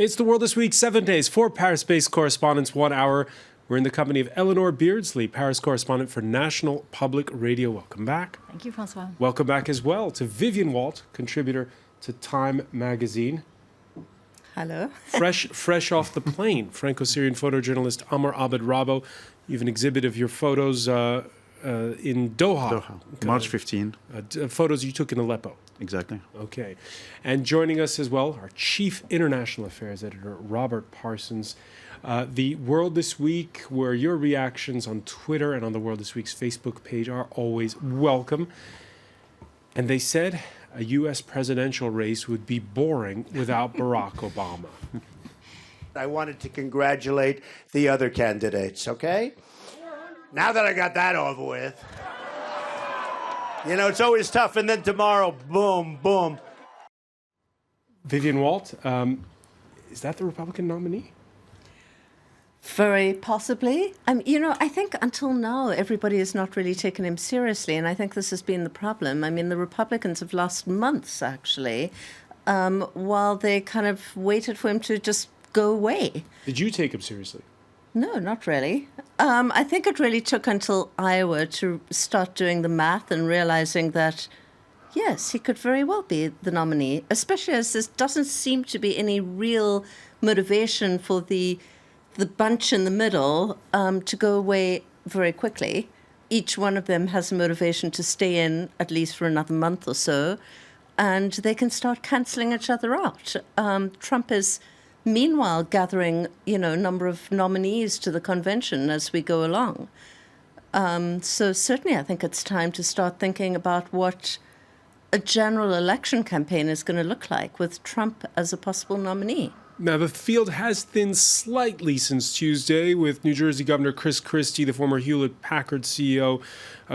It's the World This Week, 7 days, 4 Paris-based correspondents, 1 hour. We're in the company of Eleanor Beardsley, Paris correspondent for National Public Radio. Welcome back. Thank you, Francois. Welcome back as well to Vivian Walt, contributor to Time magazine. Hello. Fresh off the plane, Franco-Syrian photojournalist Amr Abed Rabo. You have an exhibit of your photos in Doha. March 15. Photos you took in Aleppo. Exactly. Okay. And joining us as well, our Chief International Affairs Editor, Robert Parsons. The World This Week, where your reactions on Twitter and on the World This Week's Facebook page are always welcome. And they said a U.S. presidential race would be boring without Barack Obama. I wanted to congratulate the other candidates, okay? Now that I got that over with. You know, it's always tough, and then tomorrow, boom, boom. Vivian Walt, is that the Republican nominee? Very possibly. I think until now, everybody has not really taken him seriously, and I think this has been the problem. I mean, the Republicans have lost months, actually, while they kind of waited for him to just go away. Did you take him seriously? No, not really. I think it really took until Iowa to start doing the math and realizing that, yes, he could very well be the nominee, especially as there doesn't seem to be any real motivation for the bunch in the middle to go away very quickly. Each one of them has a motivation to stay in at least for another month or so, and they can start cancelling each other out. Trump is meanwhile gathering, a number of nominees to the convention as we go along. So certainly I think it's time to start thinking about what a general election campaign is going to look like with Trump as a possible nominee. Now, the field has thinned slightly since Tuesday, with New Jersey Governor Chris Christie, the former Hewlett-Packard CEO,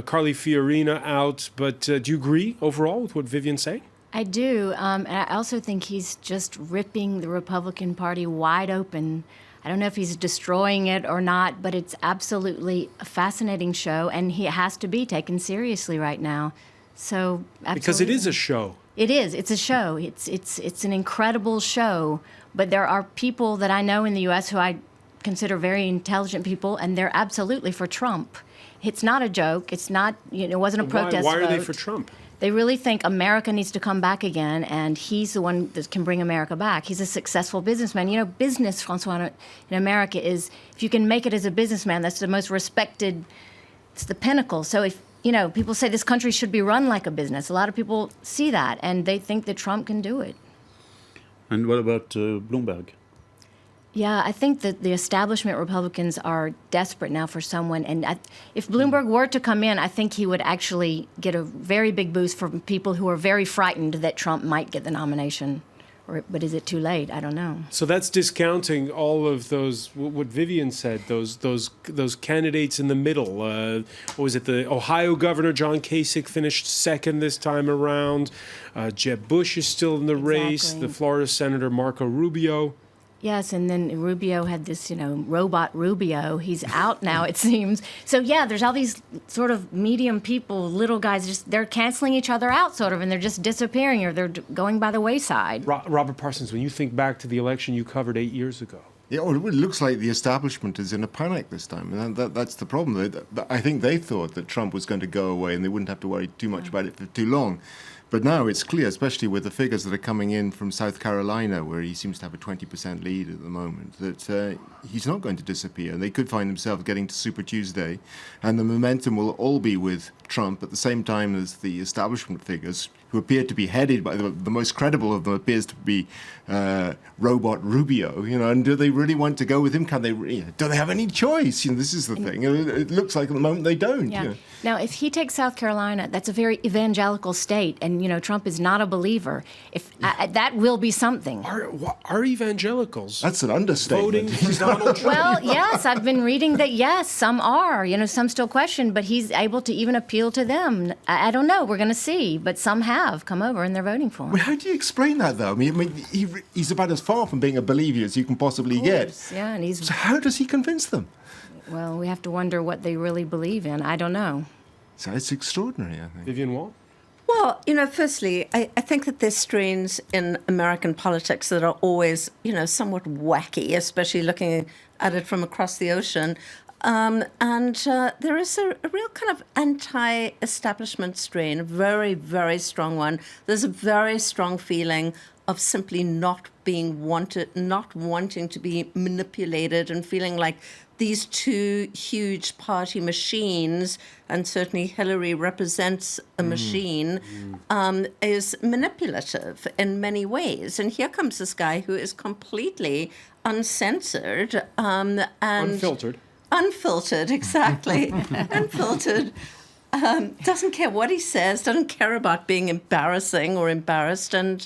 Carly Fiorina out. But do you agree overall with what Vivian's saying? I do. And I also think he's just ripping the Republican Party wide open. I don't know if he's destroying it or not, but it's absolutely a fascinating show, and he has to be taken seriously right now. So absolutely. Because it is a show. It is. It's a show. It's an incredible show. But there are people that I know in the U.S. who I consider very intelligent people, and they're absolutely for Trump. It's not a joke. It's not. It wasn't a protest Why are vote. they for Trump? They really think America needs to come back again, and he's the one that can bring America back. He's a successful businessman. Business, Francois, in America is, if you can make it as a businessman, that's the most respected, it's the pinnacle. So if, people say this country should be run like a business, a lot of people see that, and they think that Trump can do it. And what about Bloomberg? Yeah, I think that the establishment Republicans are desperate now for someone. And if Bloomberg were to come in, I think he would actually get a very big boost from people who are very frightened that Trump might get the nomination. But is it too late? I don't know. So that's discounting all of those, what Vivian said, those candidates in the middle. What was it? The Ohio Governor John Kasich finished second this time around. Jeb Bush is still in the race. The Florida Senator Marco Rubio. Yes, and then Rubio had this, robot Rubio. He's out now, it seems. So, yeah, there's all these sort of medium people, little guys, they're canceling each other out, sort of, and they're just disappearing or they're going by the wayside. Robert Parsons, when you think back to the election you covered 8 years ago. Yeah, well, it looks like the establishment is in a panic this time, and that's the problem. I think they thought that Trump was going to go away and they wouldn't have to worry too much about it for too long. But now it's clear, especially with the figures that are coming in from South Carolina, where he seems to have a 20% lead at the moment, that he's not going to disappear. And they could find themselves getting to Super Tuesday, and the momentum will all be with Trump at the same time as the establishment figures, who appear to be headed by the most credible of them appears to be Robot Rubio. And do they really want to go with him? Can they? Do they have any choice? This is the thing. It looks like at the moment they don't. Yeah. Now, if he takes South Carolina, that's a very evangelical state, and Trump is not a believer. That will be something. Are evangelicals? That's an understatement. Voting for Donald Trump? Well, yes, I've been reading that. Yes, some are. Some still question, but he's able to even appeal to them. I don't know. We're going to see, but some have come over and they're voting for him. Well, how do you explain that, though? I mean, he's about as far from being a believer as you can possibly get. Yeah, and So how does he convince them? Well, we have to wonder what they really believe in. I don't know. So it's extraordinary, I think. Vivian Walt? Well, firstly, I think that there's strains in American politics that are always, somewhat wacky, especially looking at it from across the ocean. And there is a real kind of anti-establishment strain, a very, very strong one. There's a very strong feeling of simply not being wanted, not wanting to be manipulated, and feeling like these two huge party machines, and certainly Hillary represents a machine, is manipulative in many ways. And here comes this guy who is completely uncensored and unfiltered, exactly, unfiltered. Doesn't care what he says, doesn't care about being embarrassing or embarrassed, and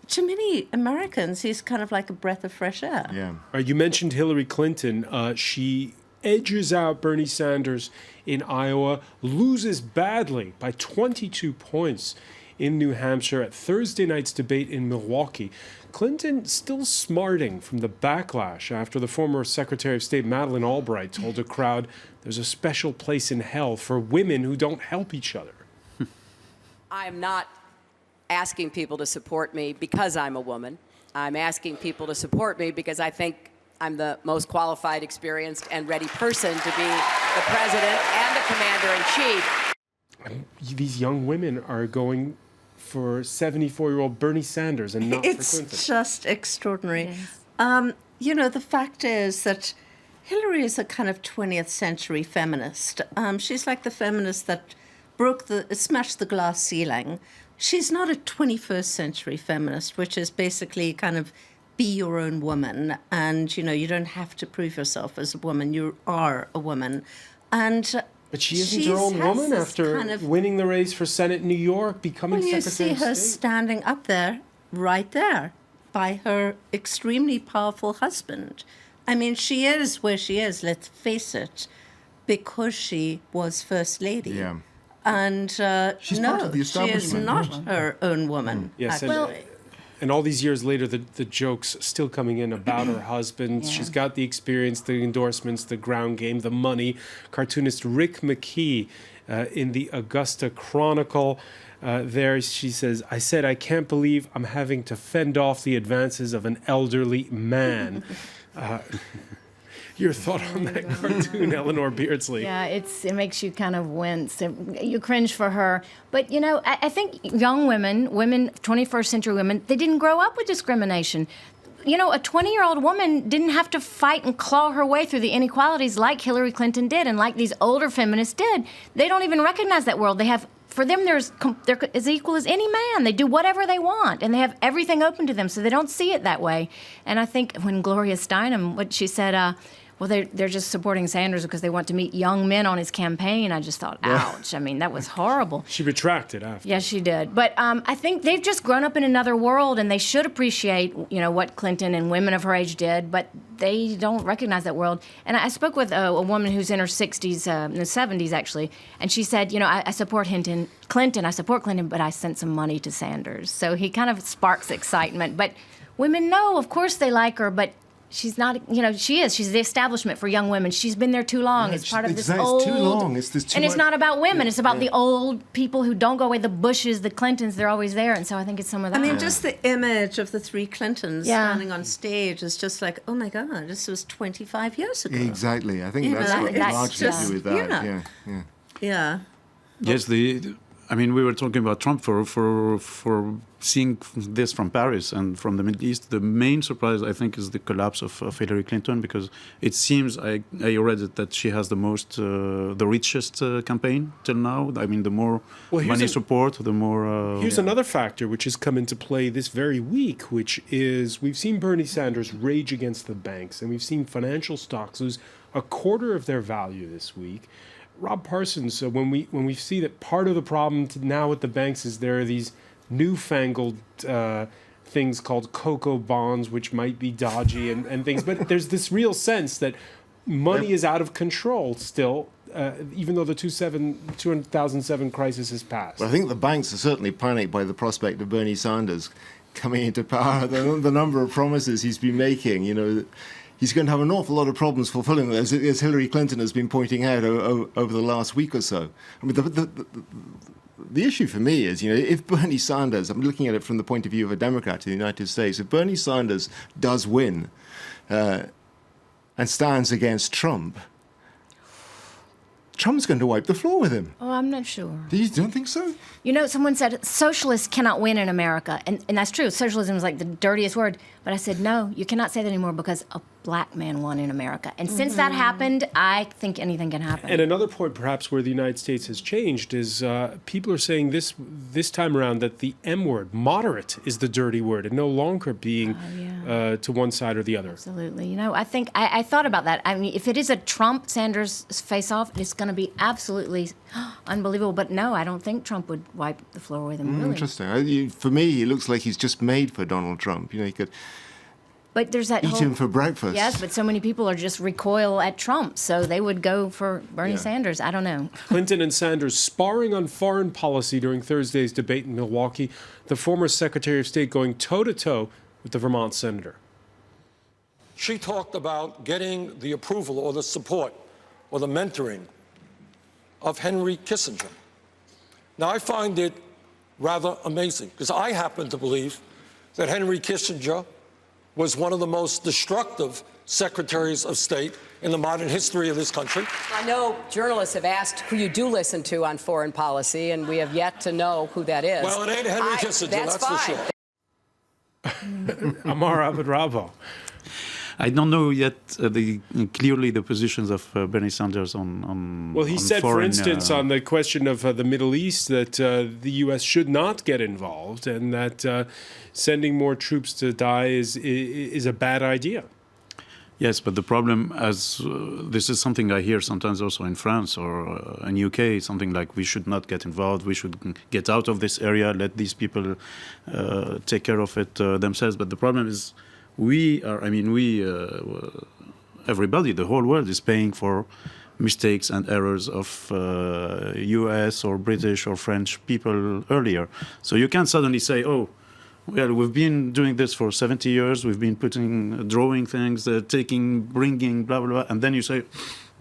to many Americans, he's kind of like a breath of fresh air. Yeah. You mentioned Hillary Clinton. She edges out Bernie Sanders in Iowa, loses badly by 22 points in New Hampshire at Thursday night's debate in Milwaukee. Clinton still smarting from the backlash after the former Secretary of State Madeleine Albright told a crowd there's a special place in hell for women who don't help each other. I am not asking people to support me because I'm a woman. I'm asking people to support me because I think I'm the most qualified, experienced, and ready person to be the president and the commander-in-chief. These young women are going for 74-year-old Bernie Sanders and not for Clinton. It's just extraordinary. Yes. The fact is that Hillary is a kind of 20th century feminist. She's like the feminist that smashed the glass ceiling. She's not a 21st century feminist, which is basically kind of be your own woman. And, you don't have to prove yourself as a woman. You are a woman. And but she isn't her own woman after kind of winning the race for Senate in New York, becoming Secretary of State. You see her standing up there, right there, by her extremely powerful husband. I mean, she is where she is, let's face it, because she was First Lady. Yeah. And she's no, part of the she is not her own woman. Yes, actually. and all these years later, the jokes still coming in about her husband. Yeah. She's got the experience, the endorsements, the ground game, the money. Cartoonist Rick McKee in the Augusta Chronicle, there she says, I said, I can't believe I'm having to fend off the advances of an elderly man. Your thought on that cartoon, Eleanor Beardsley? Yeah, it makes you kind of wince. You cringe for her. But, I think young women, 21st century women, they didn't grow up with discrimination. A 20-year-old woman didn't have to fight and claw her way through the inequalities like Hillary Clinton did and like these older feminists did. They don't even recognize that world. For them, they're as equal as any man. They do whatever they want, and they have everything open to them, so they don't see it that way. And I think when Gloria Steinem, what she said, well, they're just supporting Sanders because they want to meet young men on his campaign. I just thought, ouch. I mean, that was horrible. She retracted after. Yes, she did. But I think they've just grown up in another world, and they should appreciate, what Clinton and women of her age did, but they don't recognize that world. And I spoke with a woman who's in her 60s, in the 70s, actually, and she said, I support Clinton, I support Clinton, but I sent some money to Sanders. So he kind of sparks excitement. But women know, of course they like her, but she's not, she's the establishment for young women. She's been there too long. It's part of this old... It's too long. It's not about women. It's about the old people who don't go away, the Bushes, the Clintons, they're always there. And so I think it's some of that. I mean, just the image of the three Clintons standing on stage is just like, oh my God, this was 25 years ago. Exactly. I think that's what largely to do with that. Yeah. Yes, we were talking about Trump for seeing this from Paris and from the Middle East. The main surprise, I think, is the collapse of Hillary Clinton, because it seems, I read it, that she has the richest campaign till now. I mean, the more money support, the more... Here's another factor which has come into play this very week, which is we've seen Bernie Sanders rage against the banks, and we've seen financial stocks lose a quarter of their value this week. Rob Parsons, when we see that part of the problem now with the banks is there are these newfangled things called cocoa bonds, which might be dodgy and things, but there's this real sense that money is out of control still, even though the 2007 crisis has passed. Well, I think the banks are certainly panicked by the prospect of Bernie Sanders coming into power. The number of promises he's been making, he's going to have an awful lot of problems fulfilling those, as Hillary Clinton has been pointing out over the last week or so. I mean, the issue for me is, if Bernie Sanders, I'm looking at it from the point of view of a Democrat in the United States, if Bernie Sanders does win and stands against Trump, Trump's going to wipe the floor with him. Oh, I'm not sure. You don't think so? Someone said socialists cannot win in America. And that's true. Socialism is like the dirtiest word. But I said, no, you cannot say that anymore because a black man won in America. And since that happened, I think anything can happen. And another point, perhaps, where the United States has changed is people are saying this time around that the M word, moderate, is the dirty word, and no longer being to one side or the other. Absolutely. I think I thought about that. I mean, if it is a Trump-Sanders face-off, it's going to be absolutely unbelievable. But no, I don't think Trump would wipe the floor with him, really. Interesting. For me, he looks like he's just made for Donald Trump. He could... But there's that eat him for breakfast. Yes, but so many people are just recoil at Trump, so they would go for Bernie Sanders. I don't know. Clinton and Sanders sparring on foreign policy during Thursday's debate in Milwaukee. The former Secretary of State going toe-to-toe with the Vermont senator. She talked about getting the approval or the support or the mentoring of Henry Kissinger. Now, I find it rather amazing because I happen to believe that Henry Kissinger was one of the most destructive secretaries of state in the modern history of this country. I know journalists have asked who you do listen to on foreign policy, and we have yet to know who that is. Well, it ain't Henry Kissinger, that's for sure. Amar Abed-Rabbo. I don't know yet clearly the positions of Bernie Sanders on Well, he said, for instance, on the question of the Middle East, that the U.S. should not get involved and that sending more troops to die is a bad idea. Yes, but the problem, as this is something I hear sometimes also in France or in UK, something like we should not get involved, we should get out of this area, let these people take care of it themselves. But the problem is everybody, the whole world is paying for mistakes and errors of US or British or French people earlier. So you can't suddenly say, oh, well, we've been doing this for 70 years, we've been drawing things, bringing, blah, blah, blah, and then you say,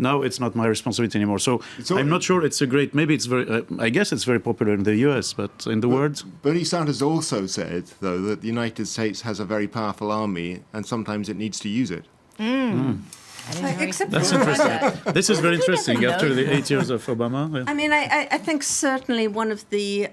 now it's not my responsibility anymore. So I'm not sure it's maybe it's very, I guess it's very popular in the US, but in the world... Bernie Sanders also said, though, that the United States has a very powerful army and sometimes it needs to use it. Except That's for interesting. This is very interesting after the 8 years of Obama. Yeah. I mean, I think certainly one of the,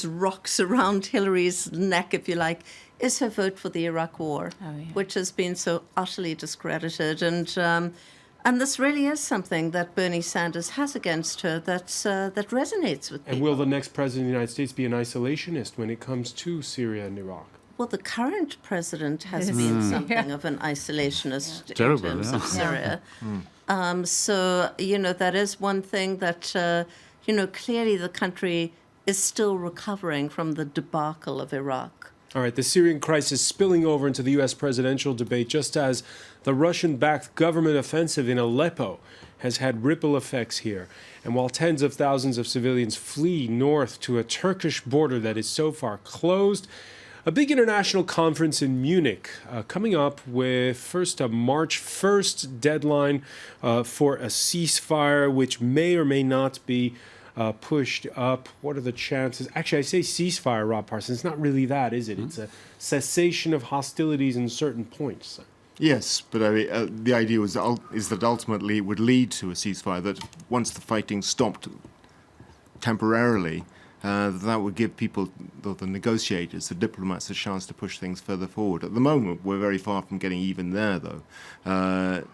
rocks around Hillary's neck, if you like, is her vote for the Iraq War, which has been so utterly discredited. And this really is something that Bernie Sanders has against her that resonates with people. And will the next president of the United States be an isolationist when it comes to Syria and Iraq? Well, the current president has been something of an isolationist in terms of Syria. So, that is one thing that, clearly the country is still recovering from the debacle of Iraq. All right, the Syrian crisis spilling over into the U.S. presidential debate, just as the Russian-backed government offensive in Aleppo has had ripple effects here. And while tens of thousands of civilians flee north to a Turkish border that is so far closed, a big international conference in Munich coming up with first a March 1st deadline for a ceasefire, which may or may not be pushed up. What are the chances? Actually, I say ceasefire, Rob Parsons. It's not really that, is it? It's a cessation of hostilities in certain points. Yes, but the idea is that ultimately it would lead to a ceasefire, that once the fighting stopped temporarily, that would give people, the negotiators, the diplomats, a chance to push things further forward. At the moment, we're very far from getting even there, though.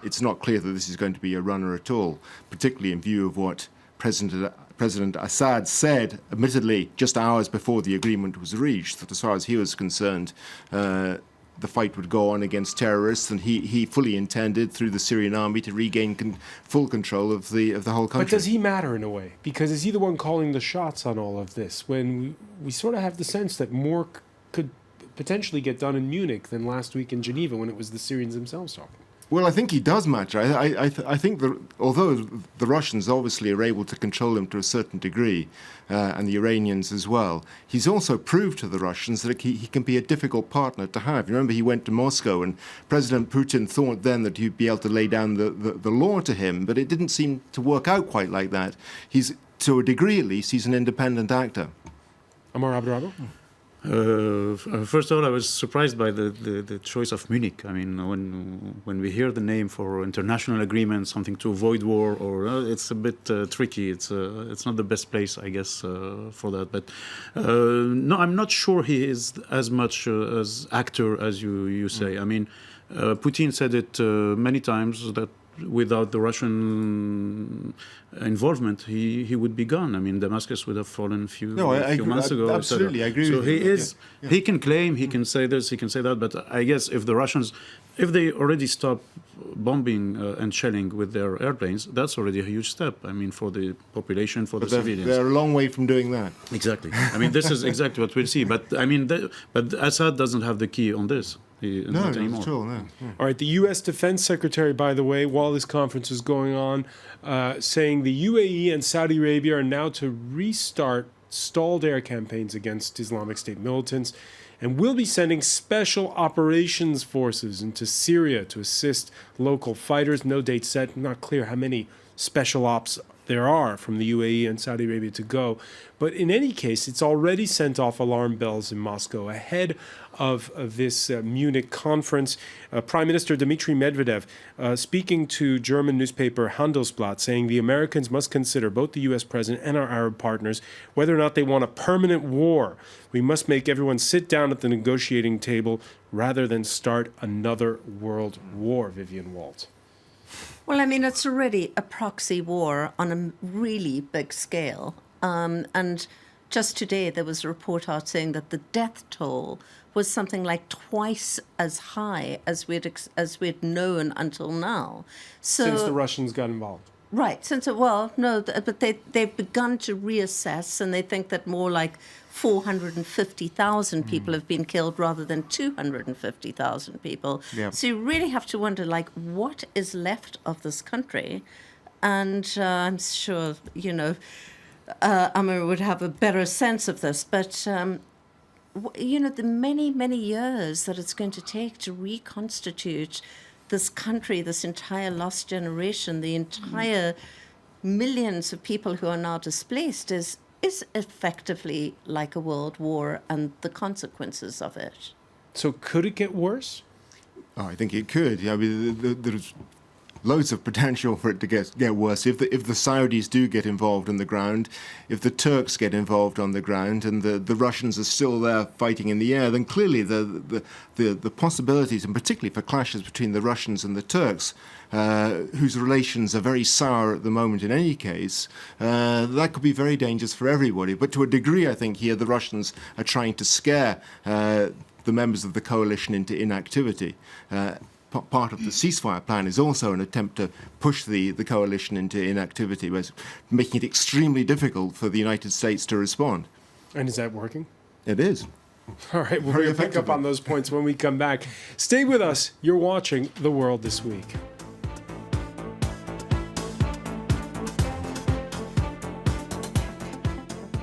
It's not clear that this is going to be a runner at all, particularly in view of what President Assad said, admittedly, just hours before the agreement was reached, that as far as he was concerned, the fight would go on against terrorists, and he fully intended, through the Syrian army, to regain full control of the whole country. But does he matter in a way? Because is he the one calling the shots on all of this, when we sort of have the sense that more could potentially get done in Munich than last week in Geneva when it was the Syrians themselves talking? Well, I think he does matter. I think that although the Russians obviously are able to control him to a certain degree, and the Iranians as well, he's also proved to the Russians that he can be a difficult partner to have. You remember he went to Moscow, and President Putin thought then that he'd be able to lay down the law to him, but it didn't seem to work out quite like that. He's, to a degree at least, he's an independent actor. Amar Abdurrahman? First of all, I was surprised by the choice of Munich. I mean, when we hear the name for international agreement, something to avoid war, or it's a bit tricky. It's not the best place, I guess, for that. But no, I'm not sure he is as much as actor as you say. I mean, Putin said it many times that without the Russian involvement, he would be gone. I mean, Damascus would have fallen a few months ago. Absolutely, I agree so with you. he is. Yeah. He can claim, he can say this, he can say that. But I guess if the Russians, if they already stop bombing and shelling with their airplanes, that's already a huge step. I mean, for the population, for the civilians. They're a long way from doing that. Exactly. I mean, this is exactly what we'll see. But I mean, but Assad doesn't have the key on this. Not at all, no. All right, the U.S. Defense Secretary, by the way, while this conference is going on, saying the UAE and Saudi Arabia are now to restart stalled air campaigns against Islamic State militants and will be sending special operations forces into Syria to assist local fighters. No date set, not clear how many special ops there are from the UAE and Saudi Arabia to go. But in any case, it's already sent off alarm bells in Moscow ahead of this Munich conference. Prime Minister Dmitry Medvedev speaking to German newspaper Handelsblatt, saying the Americans must consider, both the U.S. president and our Arab partners, whether or not they want a permanent war. We must make everyone sit down at the negotiating table rather than start another world war, Vivian Walt. Well, I mean, it's already a proxy war on a really big scale. And just today, there was a report out saying that the death toll was something like twice as high as we'd known until now. So, since the Russians got involved. Right. But they've begun to reassess, and they think that more like 450,000 people have been killed rather than 250,000 people. Yeah. So you really have to wonder, like, what is left of this country? And I'm sure, Amr would have a better sense of this, but the many, many years that it's going to take to reconstitute this country, this entire lost generation, the entire millions of people who are now displaced is effectively like a world war and the consequences of it. So could it get worse? Oh, I think it could. I mean, there's loads of potential for it to get worse. If the Saudis do get involved on the ground, if the Turks get involved on the ground, and the Russians are still there fighting in the air, then clearly the possibilities, and particularly for clashes between the Russians and the Turks, whose relations are very sour at the moment in any case, that could be very dangerous for everybody. But to a degree, I think here the Russians are trying to scare the members of the coalition into inactivity. Part of the ceasefire plan is also an attempt to push the coalition into inactivity, making it extremely difficult for the United States to respond. And is that working? It is. All right, we're going to pick up on those points when we come back. Stay with us. You're watching The World This Week.